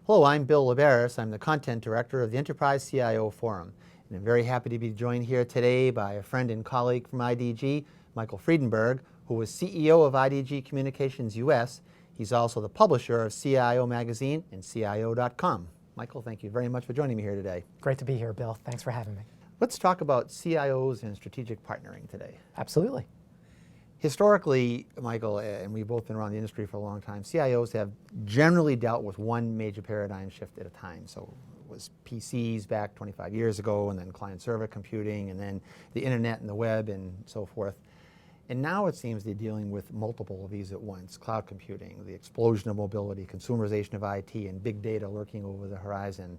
Hello, I'm Bill Laberis. I'm the Content Director of the Enterprise CIO Forum. And I'm very happy to be joined here today by a friend and colleague from IDG, Michael Friedenberg, who was CEO of IDG Communications US. He's also the publisher of CIO Magazine and CIO.com. Michael, thank you very much for joining me here today. Great to be here, Bill. Thanks for having me. Let's talk about CIOs and strategic partnering today. Absolutely. Historically, Michael, and we've both been around the industry for a long time, CIOs have generally dealt with one major paradigm shift at a time. So it was PCs back 25 years ago, and then client-server computing, and then the internet and the web and so forth. And now it seems they're dealing with multiple of these at once: cloud computing, the explosion of mobility, consumerization of IT, and big data lurking over the horizon.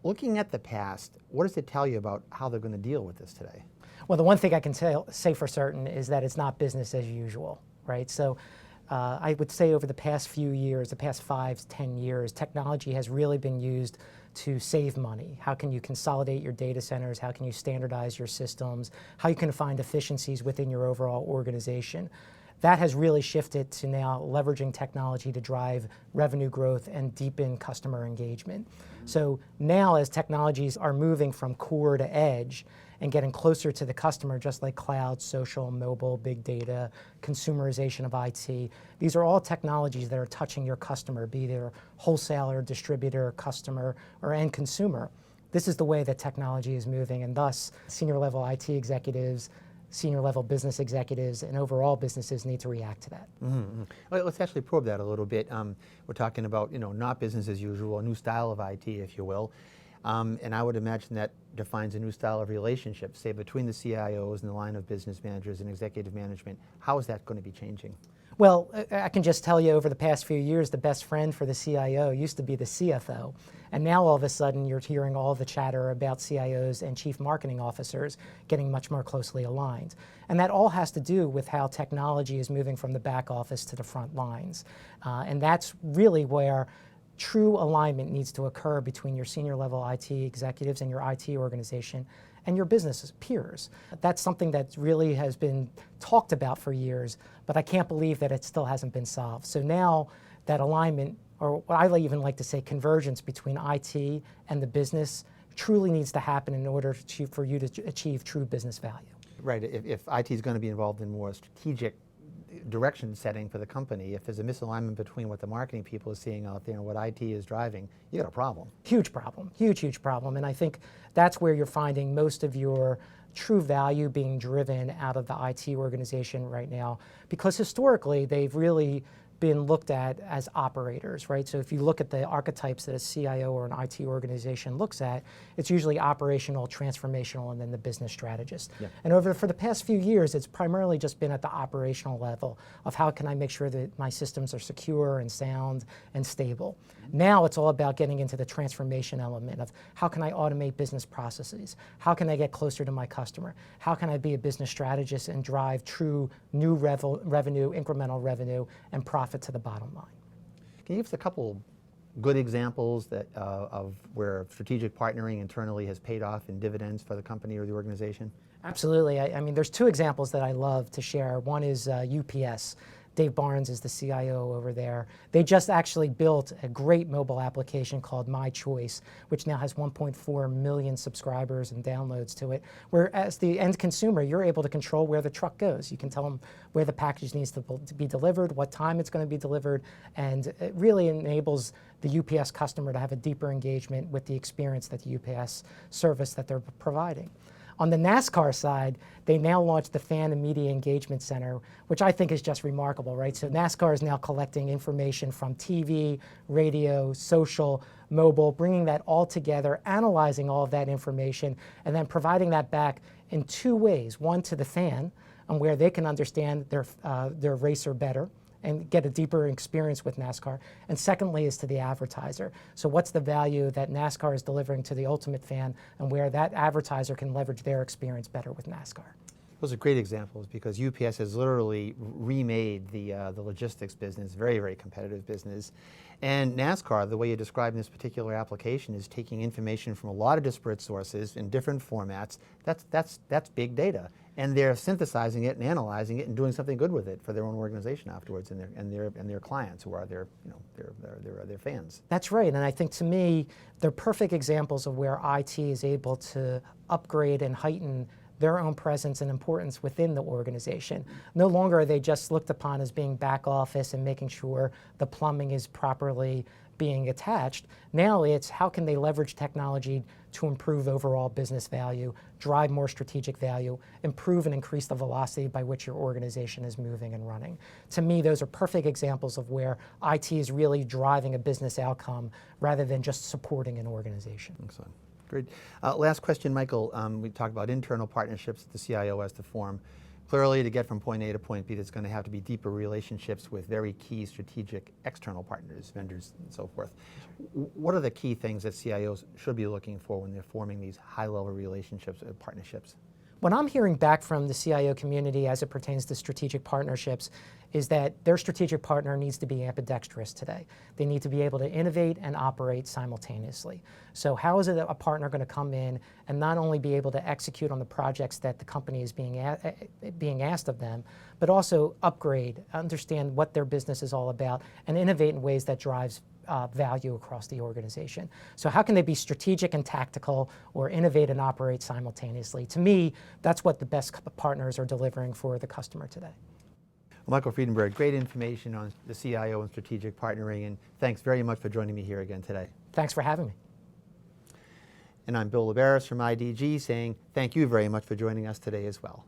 Looking at the past, what does it tell you about how they're going to deal with this today? Well, the one thing I can say for certain is that it's not business as usual, right? So I would say over the past few years, the past 5 to 10 years, technology has really been used to save money. How can you consolidate your data centers? How can you standardize your systems? How you can find efficiencies within your overall organization? That has really shifted to now leveraging technology to drive revenue growth and deepen customer engagement. So now as technologies are moving from core to edge and getting closer to the customer, just like cloud, social, mobile, big data, consumerization of IT, these are all technologies that are touching your customer, be they wholesaler, distributor, customer, or end consumer. This is the way that technology is moving, and thus senior level IT executives, senior level business executives, and overall businesses need to react to that. Mm-hmm. Well, let's actually probe that a little bit. We're talking about, not business as usual, a new style of IT, if you will. And I would imagine that defines a new style of relationship, say between the CIOs and the line of business managers and executive management. How is that going to be changing? Well, I can just tell you over the past few years, the best friend for the CIO used to be the CFO. And now all of a sudden you're hearing all the chatter about CIOs and chief marketing officers getting much more closely aligned. And that all has to do with how technology is moving from the back office to the front lines. And that's really where true alignment needs to occur between your senior level IT executives and your IT organization and your business peers. That's something that really has been talked about for years, but I can't believe that it still hasn't been solved. So now that alignment, or what I even like to say convergence between IT and the business, truly needs to happen in order for you to achieve true business value. Right, if IT is going to be involved in more strategic direction setting for the company, if there's a misalignment between what the marketing people are seeing out there and what IT is driving, you got a problem. Huge problem, huge problem. And I think that's where you're finding most of your true value being driven out of the IT organization right now, because historically they've really been looked at as operators, right? So if you look at the archetypes that a CIO or an IT organization looks at, it's usually operational, transformational, and then the business strategist. Yeah. And for the past few years, it's primarily just been at the operational level of how can I make sure that my systems are secure and sound and stable. Now it's all about getting into the transformation element of how can I automate business processes? How can I get closer to my customer? How can I be a business strategist and drive true new revenue, incremental revenue, and profit to the bottom line? Can you give us a couple good examples of where strategic partnering internally has paid off in dividends for the company or the organization? Absolutely. I mean, there's 2 examples that I love to share. One is UPS. Dave Barnes is the CIO over there. They just actually built a great mobile application called My Choice, which now has 1.4 million subscribers and downloads to it, where as the end consumer, you're able to control where the truck goes. You can tell them where the package needs to be delivered, what time it's going to be delivered, and it really enables the UPS customer to have a deeper engagement with the experience that the UPS service that they're providing. On the NASCAR side, they now launched the Fan and Media Engagement Center, which I think is just remarkable, right? So NASCAR is now collecting information from TV, radio, social, mobile, bringing that all together, analyzing all of that information, and then providing that back in 2 ways. One, to the fan, on where they can understand their racer better and get a deeper experience with NASCAR. And secondly is to the advertiser. So what's the value that NASCAR is delivering to the ultimate fan, and where that advertiser can leverage their experience better with NASCAR? Those are great examples, because UPS has literally remade the logistics business, very, very competitive business. And NASCAR, the way you describe in this particular application, is taking information from a lot of disparate sources in different formats. That's big data. and they're synthesizing it and analyzing it and doing something good with it for their own organization afterwards, and their clients who are their fans. That's right, and I think to me, they're perfect examples of where IT is able to upgrade and heighten their own presence and importance within the organization. No longer are they just looked upon as being back office and making sure the plumbing is properly being attached. Now it's how can they leverage technology to improve overall business value, drive more strategic value, improve and increase the velocity by which your organization is moving and running. To me, those are perfect examples of where IT is really driving a business outcome rather than just supporting an organization. Excellent. Great. Last question, Michael. We talked about internal partnerships that the CIO has to form. Clearly, to get from point A to point B, there's going to have to be deeper relationships with very key strategic external partners, vendors, and so forth. What are the key things that CIOs should be looking for when they're forming these high-level relationships, partnerships? What I'm hearing back from the CIO community as it pertains to strategic partnerships is that their strategic partner needs to be ambidextrous today. They need to be able to innovate and operate simultaneously. So how is it that a partner going to come in and not only be able to execute on the projects that the company is being asked of them, but also upgrade, understand what their business is all about, and innovate in ways that drives value across the organization. So how can they be strategic and tactical, or innovate and operate simultaneously? To me, that's what the best partners are delivering for the customer today. Well, Michael Friedenberg, great information on the CIO and strategic partnering, and thanks very much for joining me here again today. Thanks for having me. And I'm Bill Laberis from IDG saying thank you very much for joining us today as well.